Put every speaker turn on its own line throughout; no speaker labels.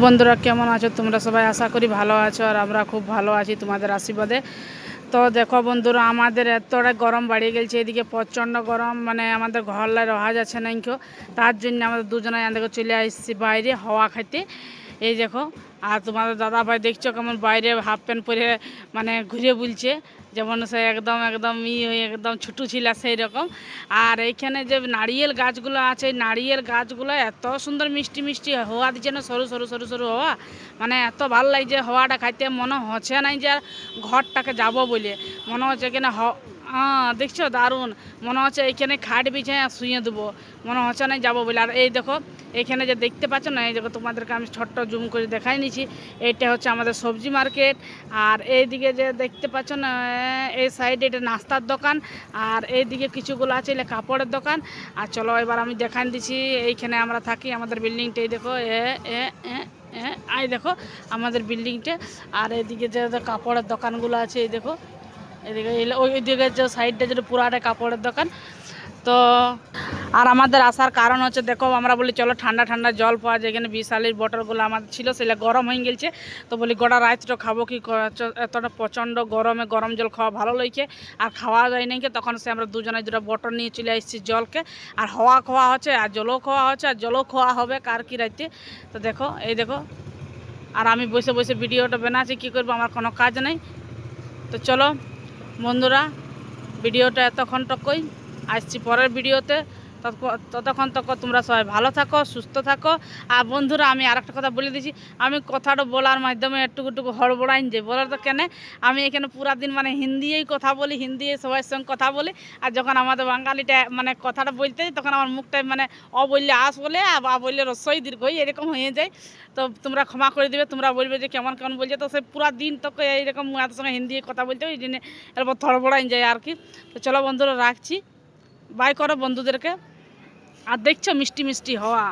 বন্ধুরা কেমন আছো তোমরা সবাই? আশা করি ভালো আছো আর আমরা খুব ভালো আছি তোমাদের আশীর্বাদে। তো দেখো বন্ধুরা, আমাদের এতটা গরম বাড়িয়ে গেছে, এদিকে প্রচণ্ড গরম, মানে আমাদের ঘরলায় রহা যাচ্ছে না কেউ। তার জন্য আমাদের দুজনে দেখো চলে আসছি বাইরে হাওয়া খাইতে। এই দেখো, আর তোমাদের দাদা ভাই দেখছো কেমন বাইরে হাফ প্যান্ট পরে মানে ঘুরে বুলছে, যেমন সে একদম একদম একদম ছোটো ছিল সেই রকম। আর এইখানে যে নারিয়েল গাছগুলো আছে, নারিয়েল গাছগুলো এত সুন্দর মিষ্টি মিষ্টি হওয়া দিচ্ছে না, সরু সরু সরু সরু হওয়া, মানে এত ভালো লাগছে হওয়াটা খাইতে। মনে হচ্ছে নাই যে ঘরটাকে যাব বলে, মনে হচ্ছে কিনা হ্যাঁ দেখছো দারুণ, মনে হচ্ছে এইখানে খাট বিছায় শুয়ে দেবো, মনে হচ্ছে না যাবো বলে। আর এই দেখো এইখানে যে দেখতে পাচ্ছ না, এই দেখো তোমাদেরকে আমি ছোট্ট জুম করে দেখাই নিচ্ছি, এইটা হচ্ছে আমাদের সবজি মার্কেট। আর এইদিকে যে দেখতে পাচ্ছ না, এই সাইডে এটা নাস্তার দোকান, আর এইদিকে কিছুগুলো আছে এলে কাপড়ের দোকান। আর চলো এবার আমি দেখাই দিচ্ছি এইখানে আমরা থাকি, আমাদের বিল্ডিংটাই দেখো, এই দেখো আমাদের বিল্ডিংটা। আর এদিকে যে কাপড়ের দোকানগুলো আছে এই দেখো, এদিকে ওই দিকে যে সাইডটা যেটা পুরাটা কাপড়ের দোকান। তো আর আমাদের আসার কারণ হচ্ছে, দেখো আমরা বলি চলো ঠান্ডা ঠান্ডা জল পাওয়া যায়, এখানে 20 বোতলগুলো আমাদের ছিল, সেটা গরম হয়ে গেছে। তো বলি গোটা রাতটা খাবো কি, এতটা প্রচণ্ড গরমে গরম জল খাওয়া ভালো লাগছে, আর খাওয়া যায় নাকি। তখন সে আমরা দুজনে দুটো বোতল নিয়ে চলে আসছি জলকে, আর হাওয়া খাওয়া হচ্ছে আর জলও খাওয়া হচ্ছে, আর জলও খাওয়া হবে কার কি রাইতে। তো দেখো এই দেখো, আর আমি বসে বসে ভিডিওটা বানাচ্ছি, কী করবো, আমার কোনো কাজ নেই। তো চলো বন্ধুরা, ভিডিওটা এতক্ষণ টকই, আসছি পরের ভিডিওতে। ততক্ষণ তোমরা সবাই ভালো থাকো, সুস্থ থাকো। আর বন্ধুরা আমি আর একটা কথা বলে দিচ্ছি, আমি কথাটা বলার মাধ্যমে একটুকু হড়বড়াইন যে বলার তো কেন, আমি এখানে পুরা দিন মানে হিন্দিই কথা বলি, হিন্দি সবার সঙ্গে কথা বলি। আর যখন আমাদের বাঙালিটা মানে কথাটা বলতে যাই, তখন আমার মুখটাই মানে অ বললে আস বলে, আর বা বললে রসই দীর্ঘই এরকম হয়ে যায়। তো তোমরা ক্ষমা করে দিবে, তোমরা বলবে যে কেমন কেমন বলছে। তো সে পুরা দিন তোকে এইরকম এত সঙ্গে হিন্দি কথা বলতে ওই জন্য এরপর থড়বড়াইন যায় আর কি। তো চলো বন্ধুরা রাখছি, বাই করো বন্ধুদেরকে। আর দেখছো মিষ্টি মিষ্টি হওয়া,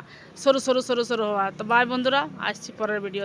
সরু সরু সরু সরু হওয়া। তো বাই বন্ধুরা, আসছি পরের ভিডিও।